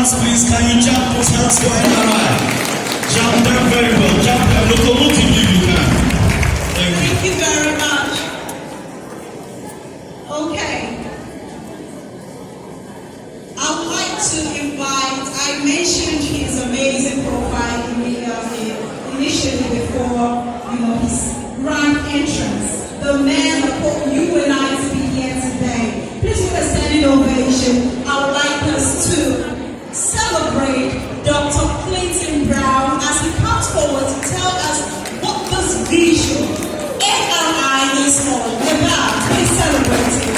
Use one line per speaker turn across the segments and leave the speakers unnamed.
Please, can you jump those hands for NRI? Jump them very well. Jump them. Locomotive if you can.
Thank you very much. Okay. I would like to invite, I mentioned his amazing profile initially before, his grand entrance. The man that put you and I to be here today. Please give a standing ovation. I would like us to celebrate Dr. Clinton Brown as he comes forward to tell us what this vision NRI is for. With that, please celebrate him.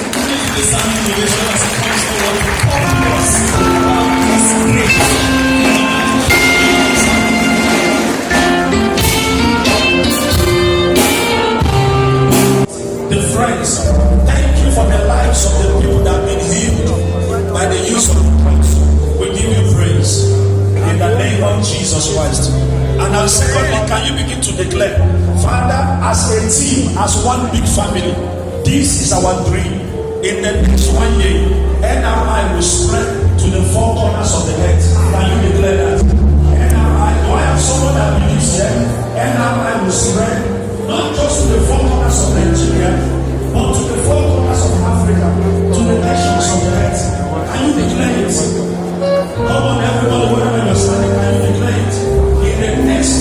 The standing ovation as he comes forward to talk to us about this great. The friends, thank you for the lives of the people that have been healed by the use of the cross. We give you praise in the name of Jesus Christ. And now secondly, can you begin to declare, Father, as a team, as one big family, this is our dream. In the next 1 year, NRI will spread to the four corners of the earth. Can you declare that? NRI, do I have someone that believes that NRI will spread not just to the four corners of Nigeria, but to the four corners of Africa, to the nations of the earth? Can you declare it? Come on, everybody, wherever you're standing, can you declare it? In the next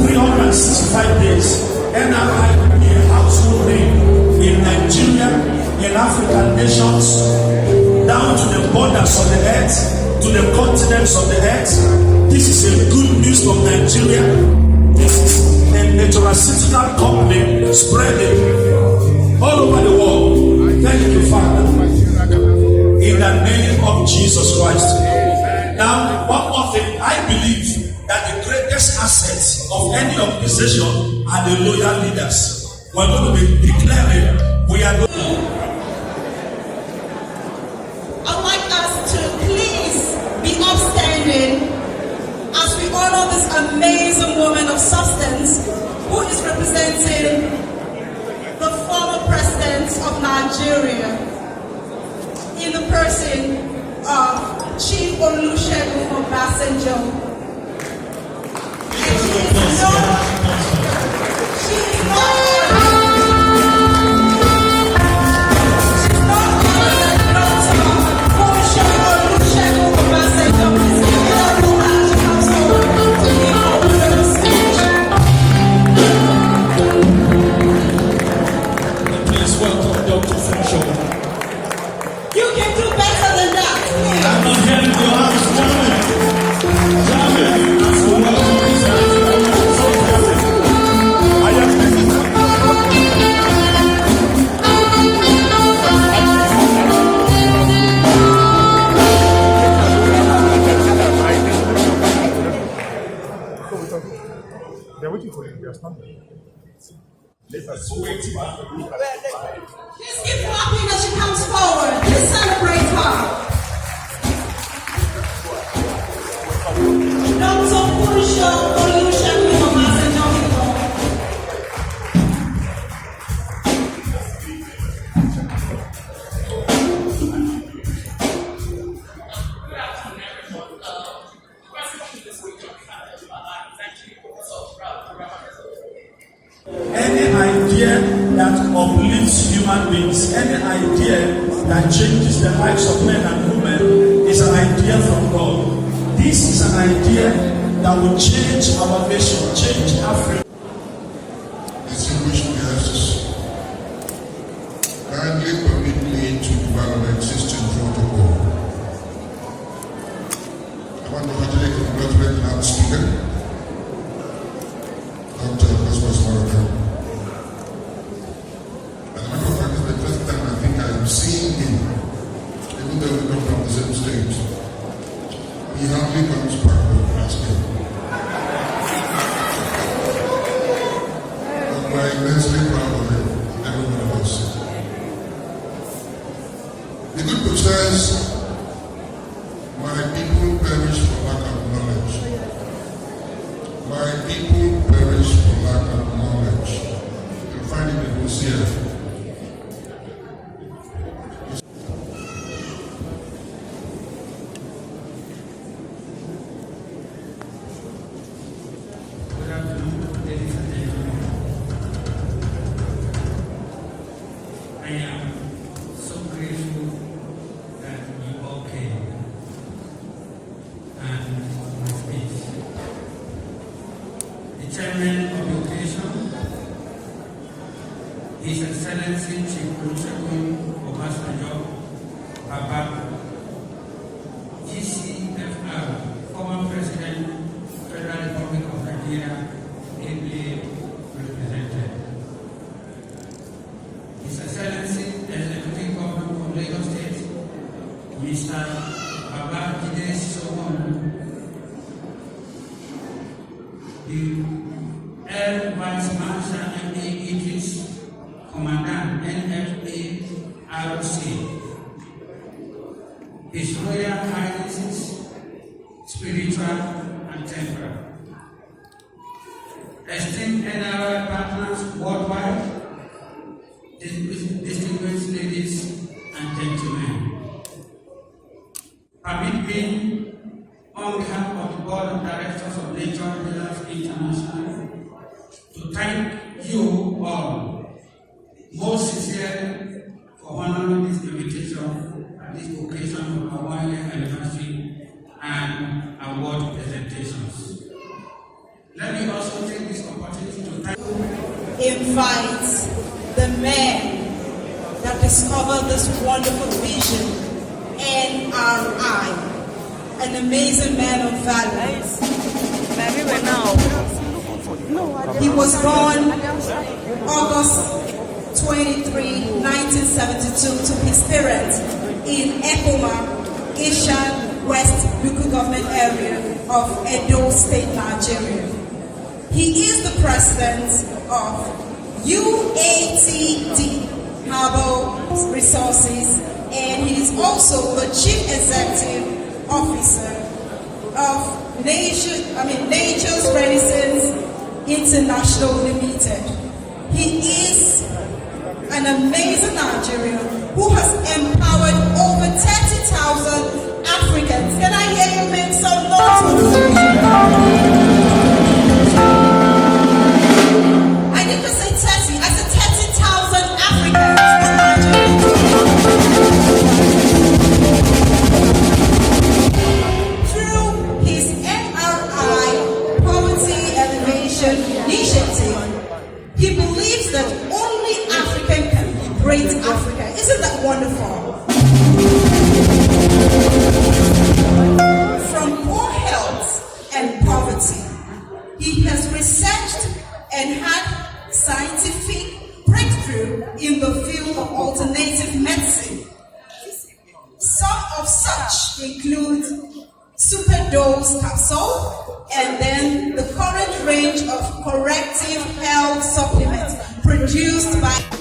365 days, NRI will be a household name in Nigeria, in African nations, down to the borders of the earth, to the continents of the earth. This is a good news from Nigeria. This is a nutraceutical company spreading all over the world. Thank you, Father. In the name of Jesus Christ. Now, one more thing, I believe that the greatest assets of any organization are the loyal leaders. We're going to be declaring, we are going to.
I'd like us to please be upstanding as we honor this amazing woman of substance who is representing the former president of Nigeria in the person of Chief Olusegun Obasanjo.
They're waiting for you. They are standing.
Let's give clapping as she comes forward. Let's celebrate her. Dr. Funsho Olusegun Obasanjo.
Any idea that uplifts human beings, any idea that changes the lives of men and women is an idea from God. This is an idea that will change our nation, change Africa.
Distinguished guests, kindly permit me to follow the existing protocol. I want to heartily congratulate the speaker, Dr. Cosmas Morocco. As a matter of fact, it's the first time I think I'm seeing him, even though we come from the same state. He hardly comes back to ask him. But we're immensely proud of him, every one of us. The good book says, my people perish for lack of knowledge. My people perish for lack of knowledge. You'll find it in Hosea.
Good afternoon, ladies and gentlemen. I am so grateful that you all came and my speech. The chairman of the occasion, His Excellency Chief Olusegun Obasanjo Baba, GCFR, former President, Federal Republic of Nigeria, ably represented. His Excellency, Executive Governor of Lagos State, Mr. Babajide Sanwo-Olu, the Air Vice Marshal M.A. Idris, Commandant NFA ROC, His Royal Highnesses, spiritual and temporal. Esteemed NRI partners worldwide, distinguished ladies and gentlemen, permit me, on behalf of the Board of Directors of Nature Healers International, to thank you all most sincerely for honoring this invitation at this occasion of our 1-year anniversary and award presentations. Let me also take this opportunity to thank
Invite the man that discovered this wonderful vision, NRI, an amazing man of valor. He was born August 23, 1972 to his parents in Ekoma, Ishan West local government area of Edo State, Nigeria. He is the president of UATD Herbal Resources, and he is also the chief executive officer of Nature's Renaissance International Limited. He is an amazing Nigerian who has empowered over 30,000 Africans. Can I hear you make some noise for this region? that only African can liberate Africa. Isn't that wonderful? From poor health and poverty, he has researched and had scientific breakthrough in the field of alternative medicine. Some of such include superdose capsule and then the current range of corrective health supplements produced by